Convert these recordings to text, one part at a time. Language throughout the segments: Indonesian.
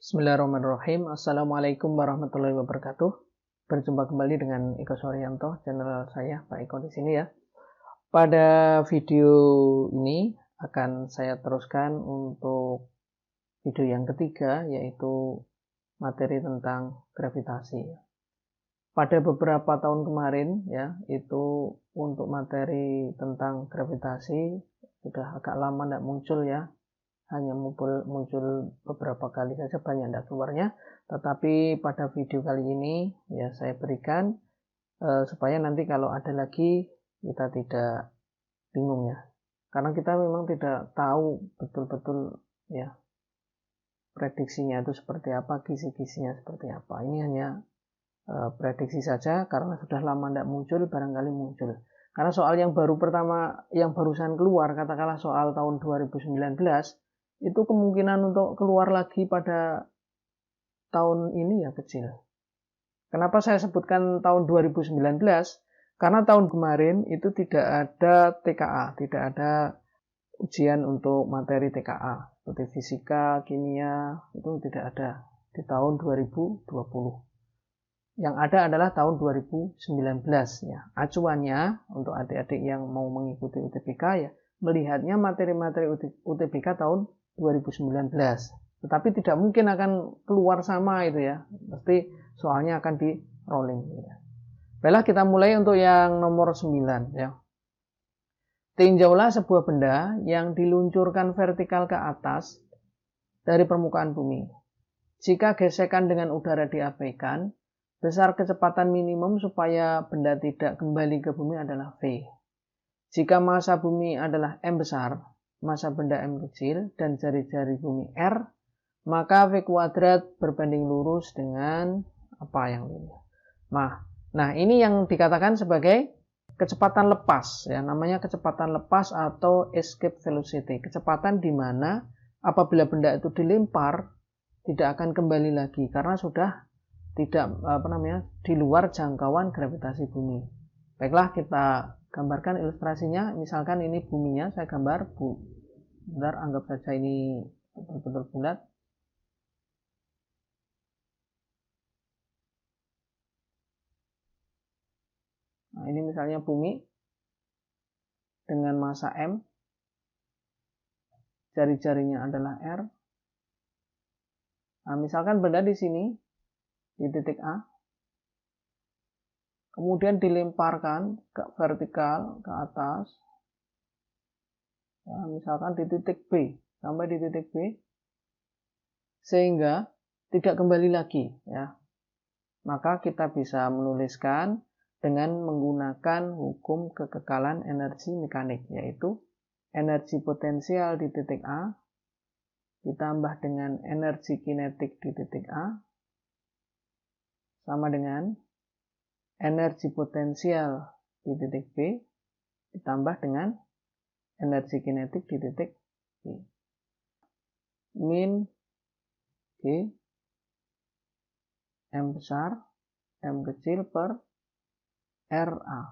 Bismillahirrahmanirrahim. Assalamualaikum warahmatullahi wabarakatuh. Berjumpa kembali dengan Eko Suryanto, channel saya Pak Eko di sini ya. Pada video ini akan saya teruskan untuk video yang ketiga, yaitu materi tentang gravitasi. Pada beberapa tahun kemarin ya, itu untuk materi tentang gravitasi sudah agak lama tidak muncul ya. Hanya muncul beberapa kali saja, banyak tidak keluarnya. Tetapi pada video kali ini ya saya berikan supaya nanti kalau ada lagi kita tidak bingung ya, karena kita memang tidak tahu betul-betul ya prediksinya itu seperti apa, kisi-kisinya seperti apa. Ini hanya prediksi saja karena sudah lama tidak muncul, barangkali muncul. Karena soal yang baru pertama, yang barusan keluar, katakanlah soal tahun 2019, itu kemungkinan untuk keluar lagi pada tahun ini ya kecil. Kenapa saya sebutkan tahun 2019? Karena tahun kemarin itu tidak ada TKA, tidak ada ujian untuk materi TKA, seperti fisika, kimia, itu tidak ada di tahun 2020. Yang ada adalah tahun 2019 ya. Acuannya untuk adik-adik yang mau mengikuti UTBK ya, melihatnya materi-materi UTBK tahun 2019. Tetapi tidak mungkin akan keluar sama itu ya. Pasti soalnya akan di rolling ya. Baiklah, kita mulai untuk yang nomor 9 ya. Tinjaulah sebuah benda yang diluncurkan vertikal ke atas dari permukaan bumi. Jika gesekan dengan udara diabaikan, besar kecepatan minimum supaya benda tidak kembali ke bumi adalah V. Jika massa bumi adalah M besar, massa benda M kecil, dan jari-jari bumi R, maka V kuadrat berbanding lurus dengan apa yang ini. Nah, ini yang dikatakan sebagai kecepatan lepas ya, namanya kecepatan lepas atau escape velocity. Kecepatan di mana apabila benda itu dilempar tidak akan kembali lagi karena sudah tidak di luar jangkauan gravitasi bumi. Baiklah, kita gambarkan ilustrasinya. Misalkan ini buminya, saya gambar bentar, anggap saja ini betul-betul bulat. Nah, ini misalnya bumi dengan massa M, jari-jarinya adalah R. Nah, misalkan benda di sini di titik A, kemudian dilemparkan ke vertikal ke atas, ya, misalkan di titik B sampai di titik B, sehingga tidak kembali lagi ya. Maka kita bisa menuliskan dengan menggunakan hukum kekekalan energi mekanik, yaitu energi potensial di titik A ditambah dengan energi kinetik di titik A sama dengan energi potensial di titik B ditambah dengan energi kinetik di titik B. Min G M besar, M kecil per RA.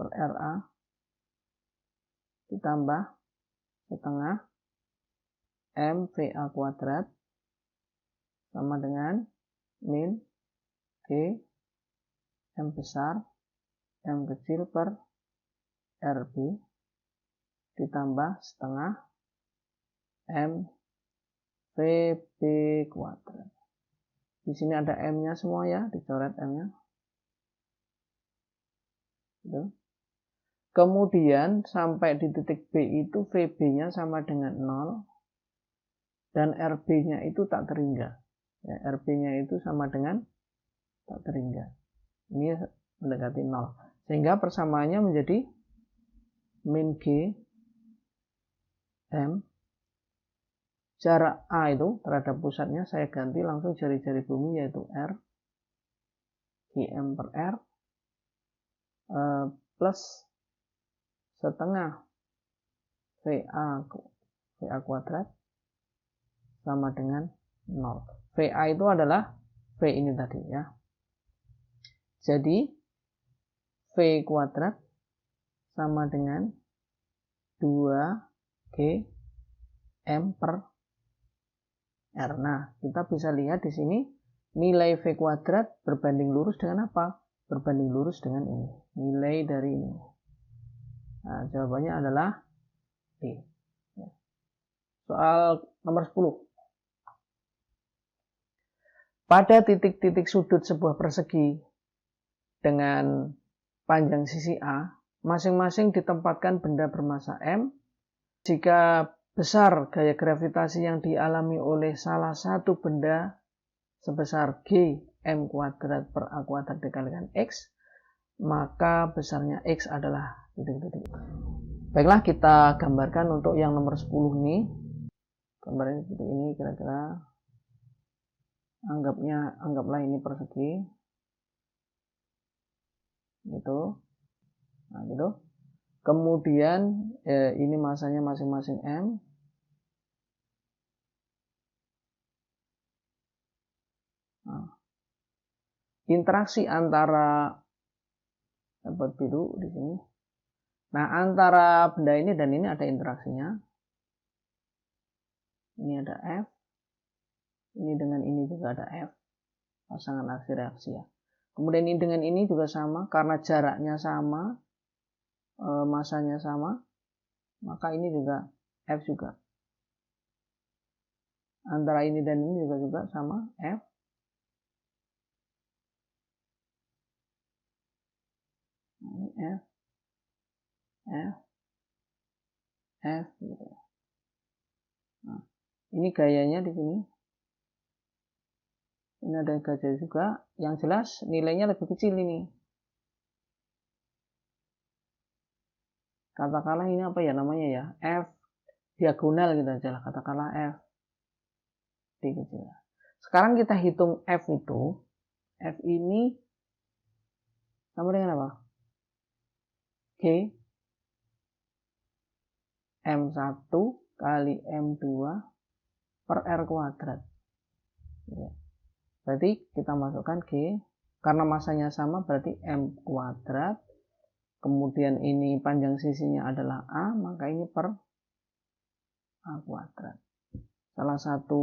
Per RA ditambah setengah MVA kuadrat sama dengan min G M besar M kecil per RB ditambah setengah M VB kuadrat. Di sini ada M-nya semua ya, dicoret M-nya. Kemudian sampai di titik B itu VB-nya sama dengan 0 dan RB-nya itu tak terhingga. Ya, RB-nya itu sama dengan tak terhingga. Ini mendekati 0. Sehingga persamaannya menjadi min G M. Jarak A itu terhadap pusatnya saya ganti langsung jari-jari bumi, yaitu R GM per R plus setengah VA kuadrat sama dengan 0. VA itu adalah V ini tadi ya. Jadi V kuadrat sama dengan 2G M per R. Nah, kita bisa lihat di sini nilai V kuadrat berbanding lurus dengan apa? Berbanding lurus dengan ini. Nilai dari ini. Nah, jawabannya adalah D. Soal nomor 10. Pada titik-titik sudut sebuah persegi dengan panjang sisi A, masing-masing ditempatkan benda bermassa M. Jika besar gaya gravitasi yang dialami oleh salah satu benda sebesar G M kuadrat per A kuadrat dikalikan X, maka besarnya X adalah titik-titik. Baiklah, kita gambarkan untuk yang nomor 10 ini. Gambarnya seperti ini kira-kira. Anggaplah ini persegi. Gitu. Nah, gitu. Kemudian ini masanya masing-masing M. Nah, interaksi antara dapat biru di sini. Nah, antara benda ini dan ini ada interaksinya. Ini ada F. Ini dengan ini juga ada F. Pasangan aksi reaksi ya. Kemudian ini dengan ini juga sama. Karena jaraknya sama, masanya sama, maka ini juga F juga. Antara ini dan ini juga sama F. Ini F, F, F gitu. Nah, ini gayanya di sini. Ini ada gaya juga. Yang jelas nilainya lebih kecil ini. Katakanlah ini apa ya namanya ya? F diagonal gitu aja lah. Katakanlah F D kecil. Sekarang kita hitung F itu. F ini sama dengan apa? G M1 kali M2 per R kuadrat. Berarti kita masukkan G. Karena masanya sama berarti M kuadrat. Kemudian ini panjang sisinya adalah A. Maka ini per A kuadrat. Salah satu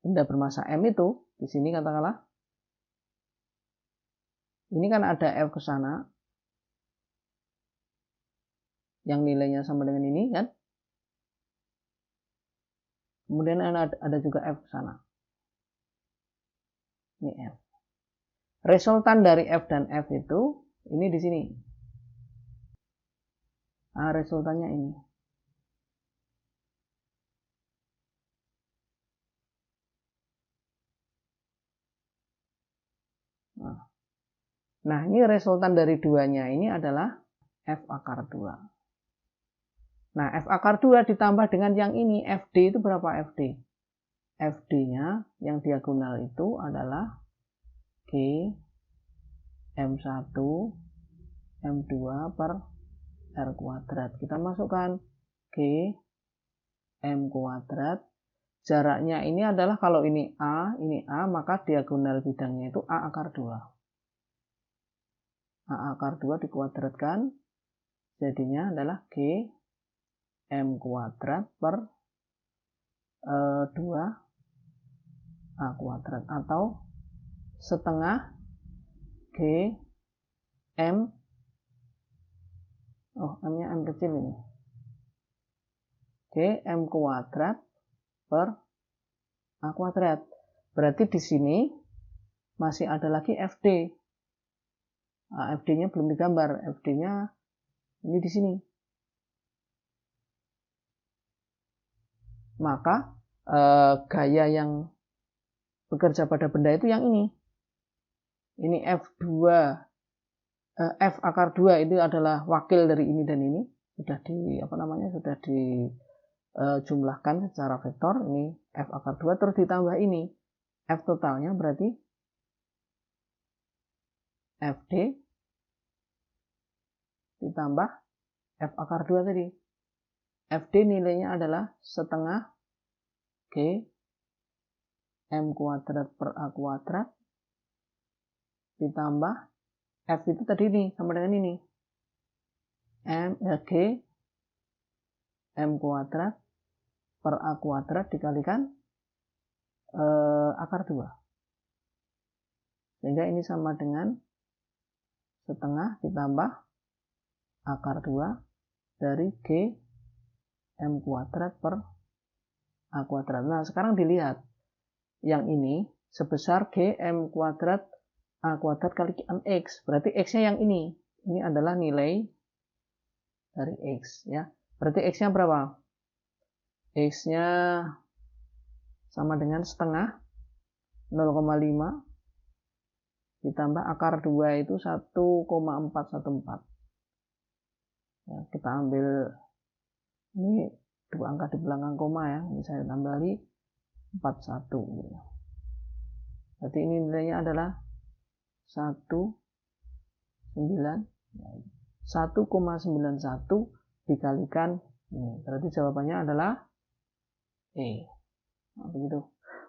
benda bermassa M itu. Di sini katakanlah. Ini kan ada F ke sana. Yang nilainya sama dengan ini kan. Kemudian ada juga F ke sana. Ini F. Resultan dari F dan F itu ini di sini. Nah, resultannya ini. Nah, ini resultan dari duanya ini adalah F akar 2. Nah, F akar 2 ditambah dengan yang ini, FD itu berapa FD? FD-nya yang diagonal itu adalah G M1 M2 per R kuadrat. Kita masukkan G M kuadrat. Jaraknya ini adalah kalau ini A, maka diagonal bidangnya itu A akar 2. A akar 2 dikuadratkan, jadinya adalah G M kuadrat per 2 A kuadrat atau setengah G M, M-nya M kecil ini, G M kuadrat per A kuadrat. Berarti di sini masih ada lagi FD. Nah, FD-nya belum digambar. FD-nya ini di sini. Maka gaya yang bekerja pada benda itu yang ini. Ini F2, F akar 2 itu adalah wakil dari ini dan ini. Sudah dijumlahkan secara vektor. Ini F akar 2 terus ditambah ini. F totalnya berarti FD ditambah F akar 2 tadi. FD nilainya adalah setengah G M kuadrat per A kuadrat ditambah F itu tadi ini sama dengan ini G M kuadrat per A kuadrat dikalikan akar 2. Sehingga ini sama dengan setengah ditambah akar 2 dari G M kuadrat per A kuadrat. Nah, sekarang dilihat. Yang ini sebesar G M kuadrat A kuadrat kalikan X. Berarti X-nya yang ini. Ini adalah nilai dari X. Ya. Berarti X-nya berapa? X-nya sama dengan setengah 0,5 ditambah akar 2 itu 1,414. Ya, kita ambil ini 2 angka di belakang koma ya. Ini saya tambahi 41. Gitu. Berarti ini nilainya adalah 1,91 dikalikan ini. Berarti jawabannya adalah E. Nah, begitu.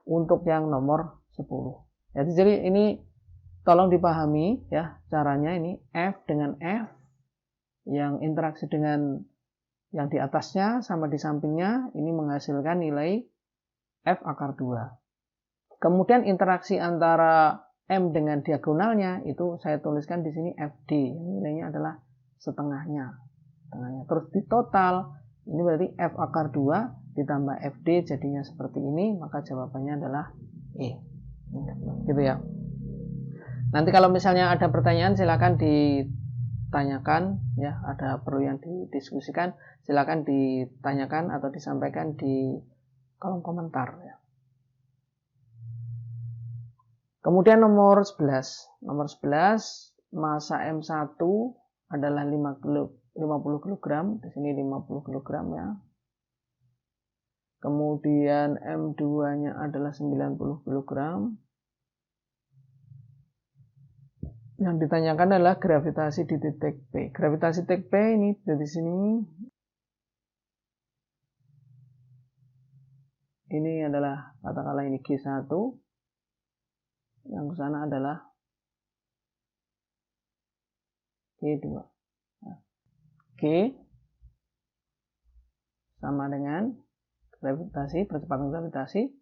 Untuk yang nomor 10. Jadi ini tolong dipahami ya caranya, ini F dengan F yang interaksi dengan yang di atasnya sama di sampingnya ini menghasilkan nilai F akar 2. Kemudian interaksi antara M dengan diagonalnya itu saya tuliskan di sini FD. Nilainya adalah setengahnya. Terus di total ini berarti F akar 2 ditambah FD jadinya seperti ini, maka jawabannya adalah E. Gitu ya. Nanti kalau misalnya ada pertanyaan silakan ditanyakan ya, ada perlu yang didiskusikan silakan ditanyakan atau disampaikan di kolom komentar ya. Kemudian nomor 11. Nomor 11 massa M1 adalah 50 kg, di sini 50 kg ya. Kemudian M2-nya adalah 90 kg. Yang ditanyakan adalah gravitasi di titik P. Gravitasi titik P ini dari sini. Ini adalah katakanlah ini G1. Yang ke sana adalah G2. G sama dengan gravitasi, percepatan gravitasi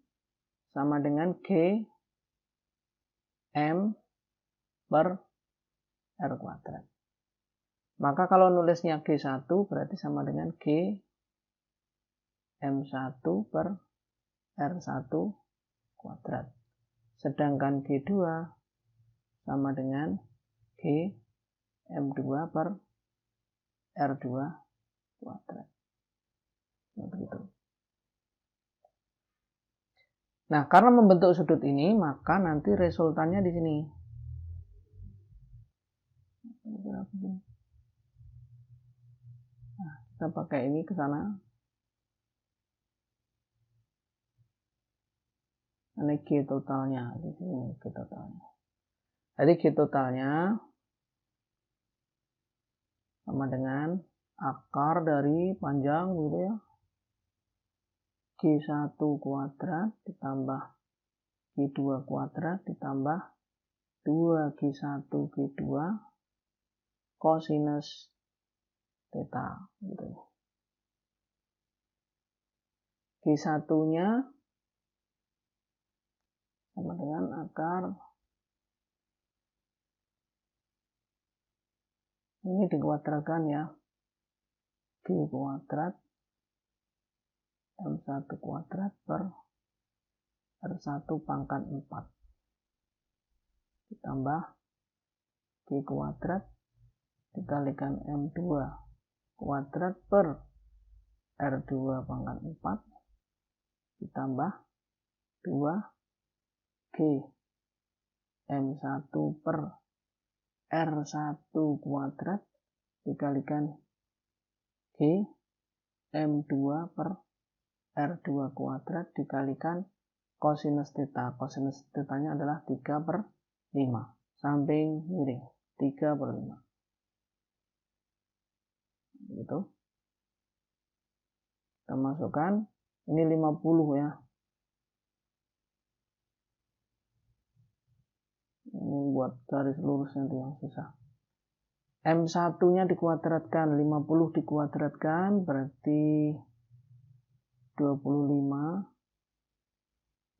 sama dengan G M per R kuadrat. Maka kalau nulisnya G1 berarti sama dengan G M1 per R1 kuadrat. Sedangkan G2 sama dengan G M2 per R2 kuadrat. Begitu. Nah, karena membentuk sudut ini, maka nanti resultannya di sini. Nah, kita pakai ini ke sana. Ini G totalnya di sini, G totalnya. Jadi G totalnya sama dengan akar dari panjang gitu ya. G1 kuadrat ditambah G2 kuadrat ditambah 2G1 G2 kosinus theta gitu. G1-nya sama dengan akar ini dikuadratkan ya, G kuadrat M1 kuadrat per R1 pangkat 4 ditambah G kuadrat dikalikan M2 kuadrat per R2 pangkat 4 ditambah 2G M1 per R1 kuadrat dikalikan G M2 per R2 kuadrat dikalikan kosinus theta. Kosinus theta-nya adalah 3/5. Samping miring 3/5. Gitu. Kita masukkan ini 50 ya. Ini buat garis lurusnya itu yang susah. M1-nya dikuadratkan, 50 dikuadratkan berarti 25,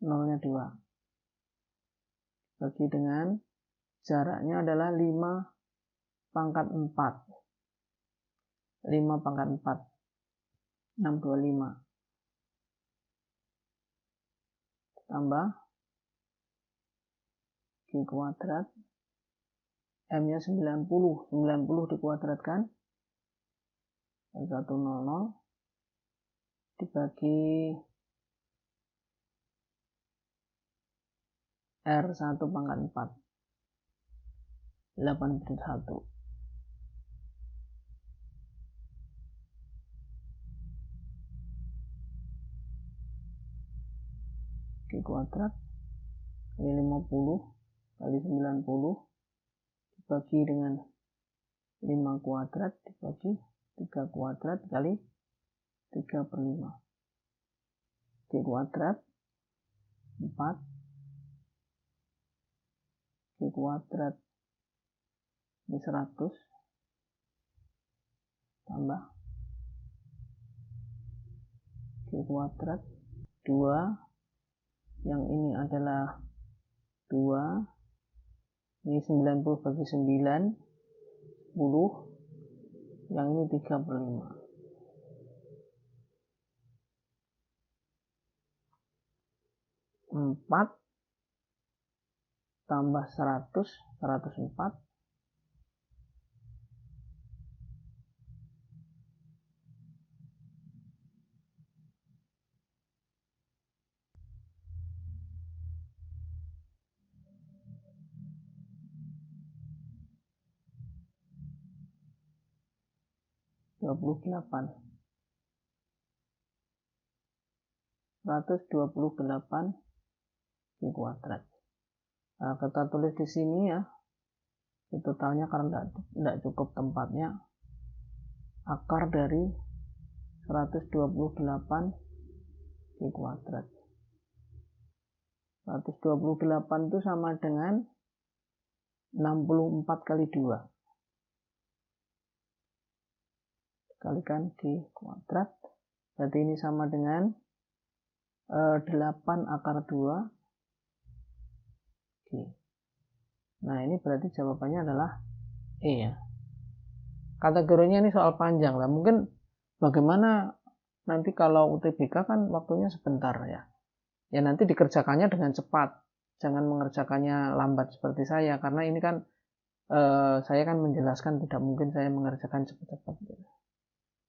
nolnya 2. Bagi dengan jaraknya adalah 5 pangkat 4. 5 pangkat 4. 625. Tambah G kuadrat. M-nya 90. 90 dikuadratkan. 100 dibagi R1 pangkat 4. 81. G kuadrat kali 50 kali 90 dibagi dengan 5 kuadrat dibagi 3 kuadrat kali 3/5. G kuadrat 4. G kuadrat ini 100 tambah G kuadrat 2, yang ini adalah 2, ini 90 bagi 9, 10, yang ini 3/5. 4 tambah 100, 104. 28. 128 G kuadrat. Nah, kita tulis di sini ya. Itu totalnya karena tidak cukup tempatnya. Akar dari 128 G kuadrat. 128 itu sama dengan 64 kali 2. Kalikan G kuadrat. Berarti ini sama dengan 8 akar 2 G. Nah, ini berarti jawabannya adalah E ya. Kategorinya ini soal panjang lah. Mungkin bagaimana nanti kalau UTBK kan waktunya sebentar ya. Ya nanti dikerjakannya dengan cepat. Jangan mengerjakannya lambat seperti saya. Karena ini kan saya kan menjelaskan, tidak mungkin saya mengerjakan cepat-cepat.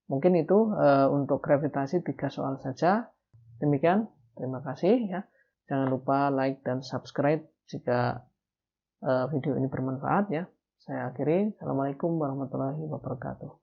Mungkin itu untuk gravitasi 3 soal saja. Demikian, terima kasih ya. Jangan lupa like dan subscribe jika video ini bermanfaat ya. Saya akhiri. Assalamualaikum warahmatullahi wabarakatuh.